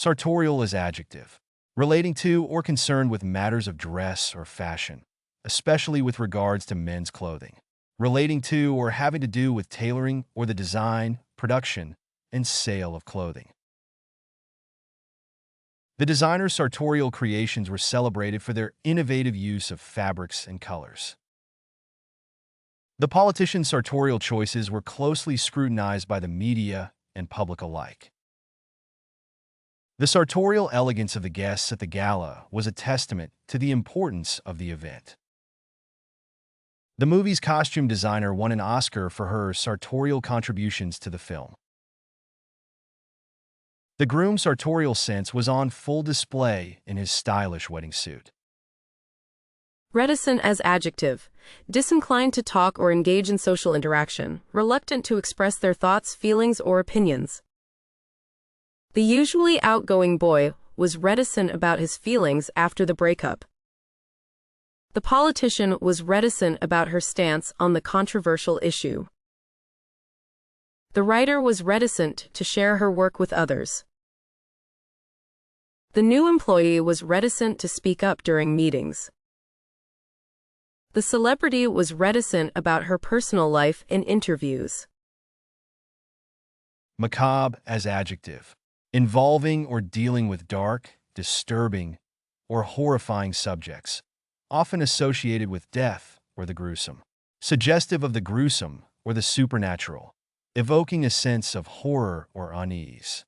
Sartorial is adjective, relating to or concerned with matters of dress or fashion, especially with regards to men's clothing. Relating to or having to do with tailoring or the design, production, and sale of clothing. The designer's sartorial creations were celebrated for their innovative use of fabrics and colors. The politician's sartorial choices were closely scrutinized by the media and public alike. The sartorial elegance of the guests at the gala was a testament to the importance of the event. The movie's costume designer won an Oscar for her sartorial contributions to the film. The groom's sartorial sense was on full display in his stylish wedding suit. Reticent as adjective, disinclined to talk or engage in social interaction, reluctant to express their thoughts, feelings, or opinions. The usually outgoing boy was reticent about his feelings after the breakup. The politician was reticent about her stance on the controversial issue. The writer was reticent to share her work with others. The new employee was reticent to speak up during meetings. The celebrity was reticent about her personal life in interviews. Macabre as adjective, involving or dealing with dark, disturbing, or horrifying subjects, often associated with death or the gruesome. Suggestive of the gruesome or the supernatural, evoking a sense of horror or unease.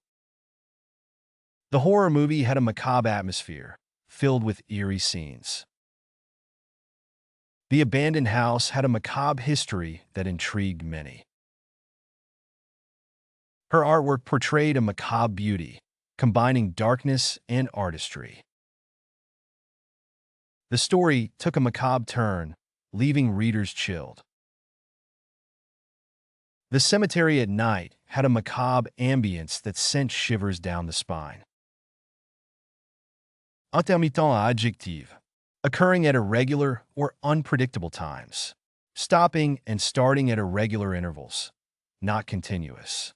The horror movie had a macabre atmosphere, filled with eerie scenes. The abandoned house had a macabre history that intrigued many. Her artwork portrayed a macabre beauty, combining darkness and artistry. The story took a macabre turn, leaving readers chilled. The cemetery at night had a macabre ambience that sent shivers down the spine. Intermittent adjective, occurring at irregular or unpredictable times, stopping and starting at irregular intervals, not continuous.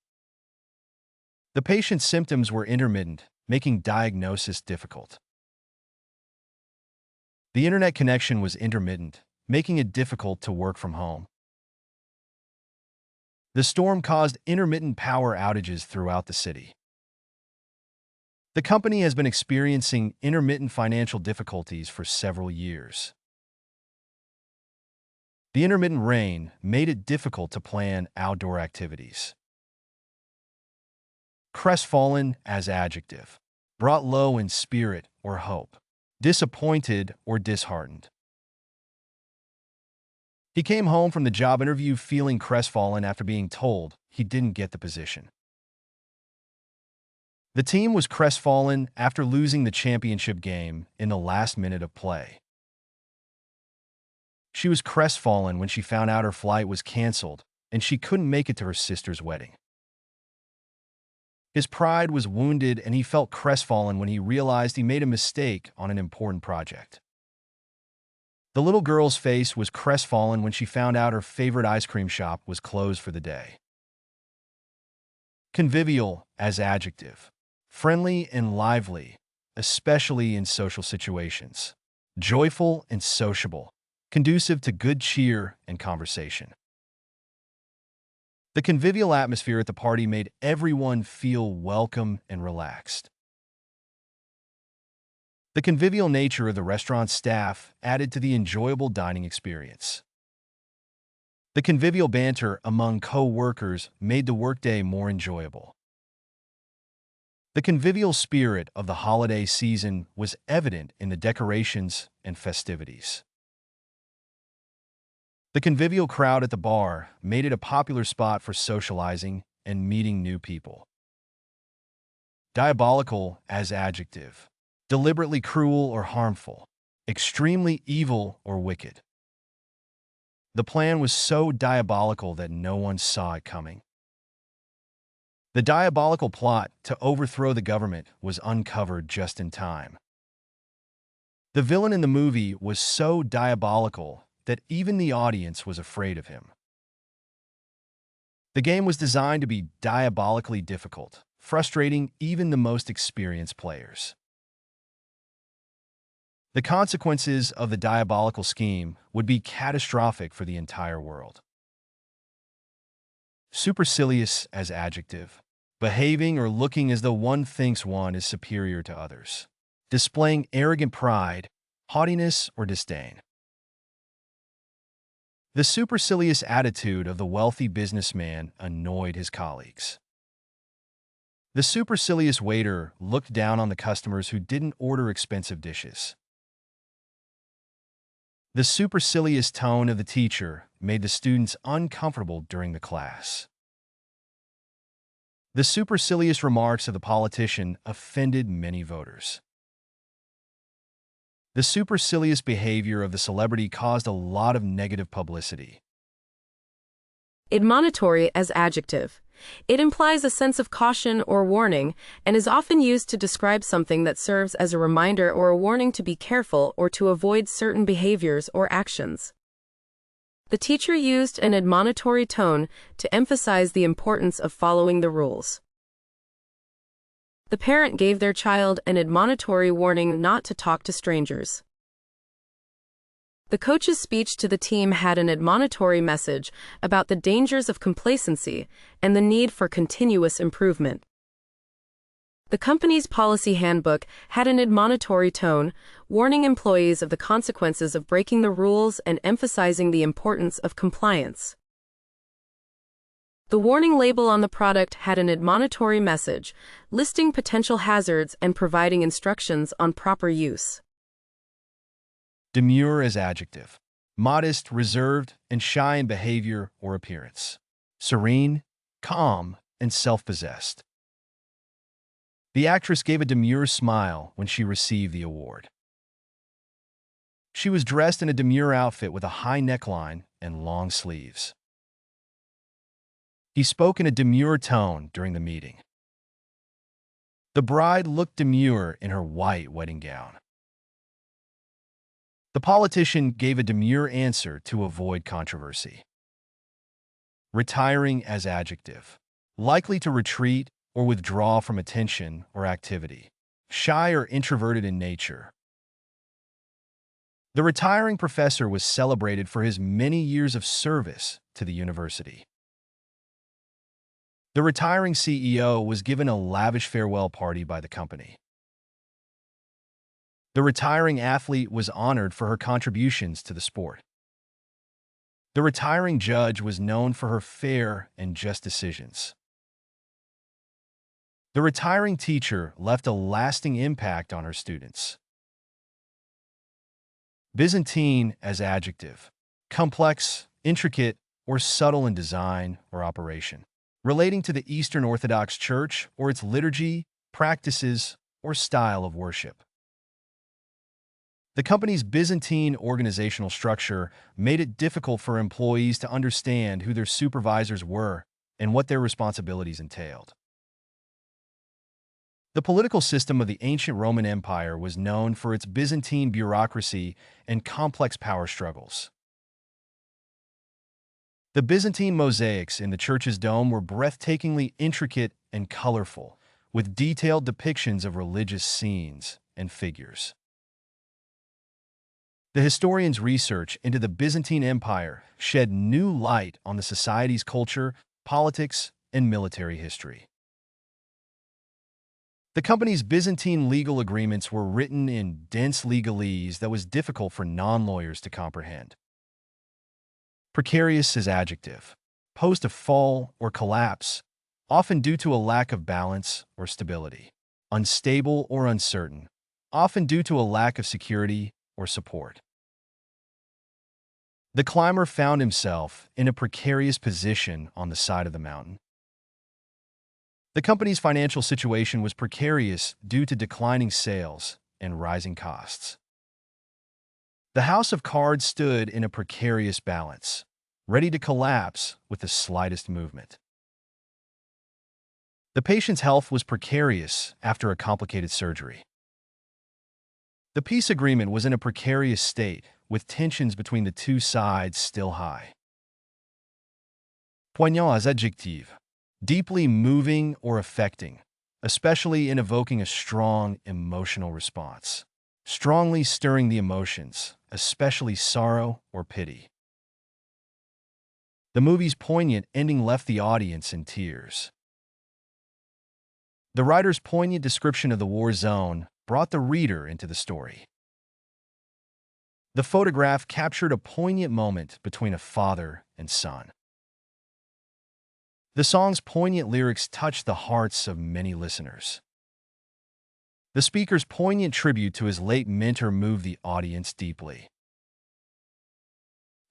The patient's symptoms were intermittent, making diagnosis difficult. The internet connection was intermittent, making it difficult to work from home. The storm caused intermittent power outages throughout the city. The company has been experiencing intermittent financial difficulties for several years. The intermittent rain made it difficult to plan outdoor activities. Crestfallen as adjective, brought low in spirit or hope, disappointed or disheartened. He came home from the job interview feeling crestfallen after being told he didn't get the position. The team was crestfallen after losing the championship game in the last minute of play. She was crestfallen when she found out her flight was canceled and she couldn't make it to her sister's wedding. His pride was wounded and he felt crestfallen when he realized he made a mistake on an important project. The little girl's face was crestfallen when she found out her favorite ice cream shop was closed for the day. Convivial as adjective, friendly and lively, especially in social situations. Joyful and sociable, conducive to good cheer and conversation. The convivial atmosphere at the party made everyone feel welcome and relaxed. The convivial nature of the restaurant staff added to the enjoyable dining experience. The convivial banter among co-workers made the workday more enjoyable. The convivial spirit of the holiday season was evident in the decorations and festivities. The convivial crowd at the bar made it a popular spot for socializing and meeting new people. Diabolical as adjective, deliberately cruel or harmful, extremely evil or wicked. The plan was so diabolical that no one saw it coming. The diabolical plot to overthrow the government was uncovered just in time. The villain in the movie was so diabolical that even the audience was afraid of him. The game was designed to be diabolically difficult, frustrating even the most experienced players. The consequences of the diabolical scheme would be catastrophic for the entire world. Supercilious as adjective. Behaving or looking as though one thinks one is superior to others. Displaying arrogant pride, haughtiness, or disdain. The supercilious attitude of the wealthy businessman annoyed his colleagues. The supercilious waiter looked down on the customers who didn't order expensive dishes. The supercilious tone of the teacher made the students uncomfortable during the class. The supercilious remarks of the politician offended many voters. The supercilious behavior of the celebrity caused a lot of negative publicity. Admonitory as adjective. It implies a sense of caution or warning and is often used to describe something that serves as a reminder or a warning to be careful or to avoid certain behaviors or actions. The teacher used an admonitory tone to emphasize the importance of following the rules. The parent gave their child an admonitory warning not to talk to strangers. The coach's speech to the team had an admonitory message about the dangers of complacency and the need for continuous improvement. The company's policy handbook had an admonitory tone, warning employees of the consequences of breaking the rules and emphasizing the importance of compliance. The warning label on the product had an admonitory message, listing potential hazards and providing instructions on proper use. Demure as adjective. Modest, reserved, and shy in behavior or appearance. Serene, calm, and self-possessed. The actress gave a demure smile when she received the award. She was dressed in a demure outfit with a high neckline and long sleeves. He spoke in a demure tone during the meeting. The bride looked demure in her white wedding gown. The politician gave a demure answer to avoid controversy. Retiring as adjective. Likely to retreat or withdraw from attention or activity. Shy or introverted in nature. The retiring professor was celebrated for his many years of service to the university. The retiring CEO was given a lavish farewell party by the company. The retiring athlete was honored for her contributions to the sport. The retiring judge was known for her fair and just decisions. The retiring teacher left a lasting impact on her students. Byzantine as adjective. Complex, intricate, or subtle in design or operation. Relating to the Eastern Orthodox Church or its liturgy, practices, or style of worship. The company's Byzantine organizational structure made it difficult for employees to understand who their supervisors were and what their responsibilities entailed. The political system of the ancient Roman Empire was known for its Byzantine bureaucracy and complex power struggles. The Byzantine mosaics in the church's dome were breathtakingly intricate and colorful, with detailed depictions of religious scenes and figures. The historian's research into the Byzantine Empire shed new light on the society's culture, politics, and military history. The company's Byzantine legal agreements were written in dense legalese that was difficult for non-lawyers to comprehend. Precarious as adjective. Posed to fall or collapse, often due to a lack of balance or stability. Unstable or uncertain, often due to a lack of security or support. The climber found himself in a precarious position on the side of the mountain. The company's financial situation was precarious due to declining sales and rising costs. The house of cards stood in a precarious balance, ready to collapse with the slightest movement. The patient's health was precarious after a complicated surgery. The peace agreement was in a precarious state, with tensions between the two sides still high. Poignant as adjective. Deeply moving or affecting, especially in evoking a strong emotional response, strongly stirring the emotions, especially sorrow or pity. The movie's poignant ending left the audience in tears. The writer's poignant description of the war zone brought the reader into the story. The photograph captured a poignant moment between a father and son. The song's poignant lyrics touched the hearts of many listeners. The speaker's poignant tribute to his late mentor moved the audience deeply.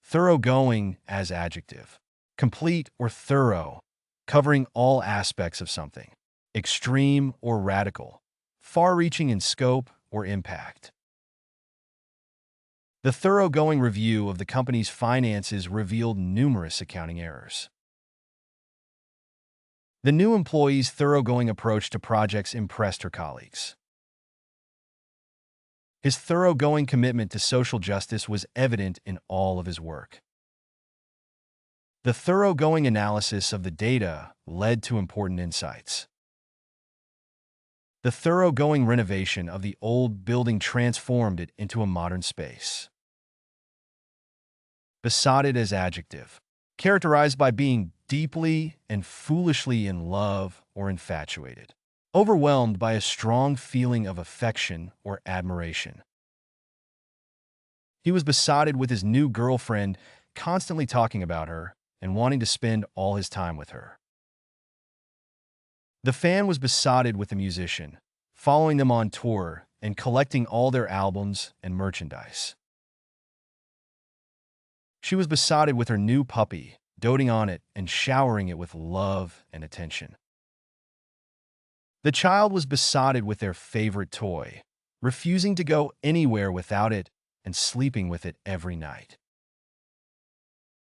Thoroughgoing as adjective. Complete or thorough, covering all aspects of something. Extreme or radical, far-reaching in scope or impact. The thoroughgoing review of the company's finances revealed numerous accounting errors. The new employee's thoroughgoing approach to projects impressed her colleagues. His thoroughgoing commitment to social justice was evident in all of his work. The thoroughgoing analysis of the data led to important insights. The thoroughgoing renovation of the old building transformed it into a modern space. Besotted as adjective. Characterized by being deeply and foolishly in love or infatuated. Overwhelmed by a strong feeling of affection or admiration. He was besotted with his new girlfriend, constantly talking about her and wanting to spend all his time with her. The fan was besotted with the musician, following them on tour and collecting all their albums and merchandise. She was besotted with her new puppy, doting on it and showering it with love and attention. The child was besotted with their favorite toy, refusing to go anywhere without it and sleeping with it every night.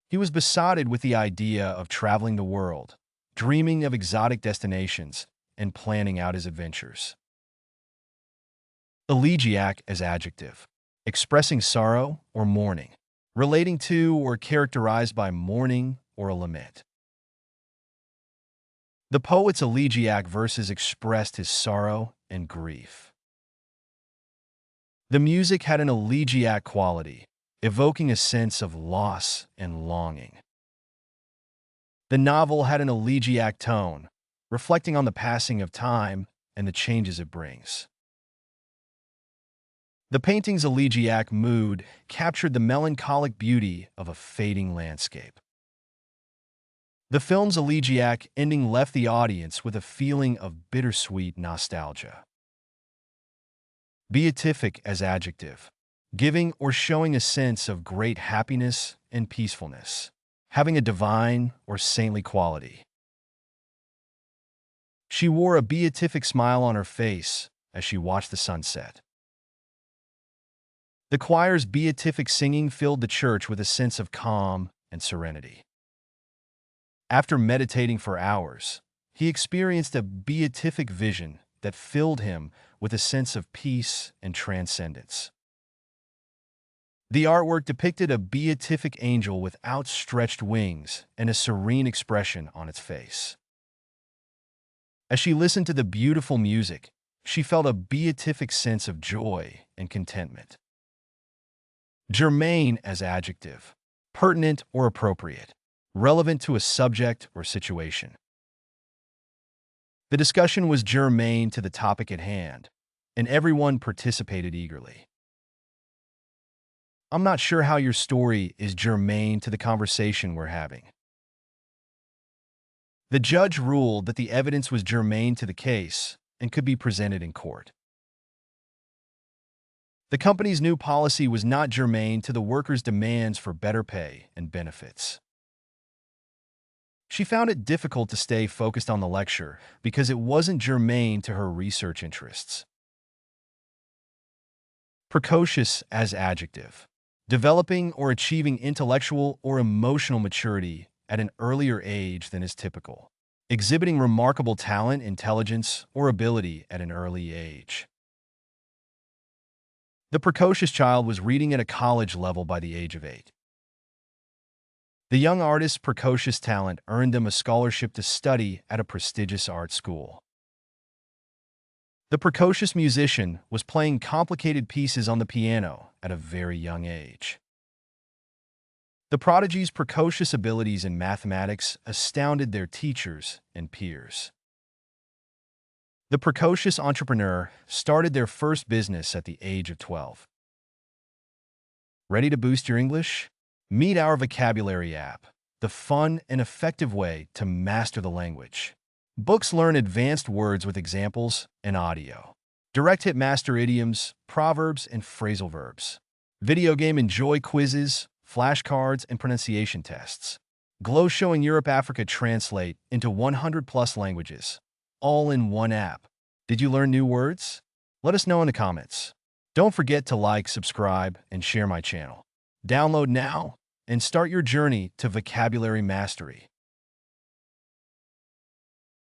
He was besotted with the idea of traveling the world, dreaming of exotic destinations, and planning out his adventures. Elegiac as adjective. Expressing sorrow or mourning, relating to or characterized by mourning or a lament. The poet's elegiac verses expressed his sorrow and grief. The music had an elegiac quality, evoking a sense of loss and longing. The novel had an elegiac tone, reflecting on the passing of time and the changes it brings. The painting's elegiac mood captured the melancholic beauty of a fading landscape. The film's elegiac ending left the audience with a feeling of bittersweet nostalgia. Beatific as adjective. Giving or showing a sense of great happiness and peacefulness, having a divine or saintly quality. She wore a beatific smile on her face as she watched the sunset. The choir's beatific singing filled the church with a sense of calm and serenity. After meditating for hours, he experienced a beatific vision that filled him with a sense of peace and transcendence. The artwork depicted a beatific angel with outstretched wings and a serene expression on its face. As she listened to the beautiful music, she felt a beatific sense of joy and contentment. Germane as adjective. Pertinent or appropriate. Relevant to a subject or situation. The discussion was germane to the topic at hand, and everyone participated eagerly. I'm not sure how your story is germane to the conversation we're having. The judge ruled that the evidence was germane to the case and could be presented in court. The company's new policy was not germane to the workers' demands for better pay and benefits. She found it difficult to stay focused on the lecture because it wasn't germane to her research interests. Precocious as adjective. Developing or achieving intellectual or emotional maturity at an earlier age than is typical. Exhibiting remarkable talent, intelligence, or ability at an early age. The precocious child was reading at a college level by the age of 8. The young artist's precocious talent earned them a scholarship to study at a prestigious art school. The precocious musician was playing complicated pieces on the piano at a very young age. The prodigy's precocious abilities in mathematics astounded their teachers and peers. The precocious entrepreneur started their first business at the age of 12. Ready to boost your English? Meet our vocabulary app, the fun and effective way to master the language. Books learn advanced words with examples and audio. Direct hit master idioms, proverbs, and phrasal verbs. Video game enjoy quizzes, flashcards, and pronunciation tests. Glow showing Europe, Africa translate into 100+ languages, all in one app. Did you learn new words? Let us know in the comments. Don't forget to like, subscribe, and share my channel. Download now and start your journey to vocabulary mastery.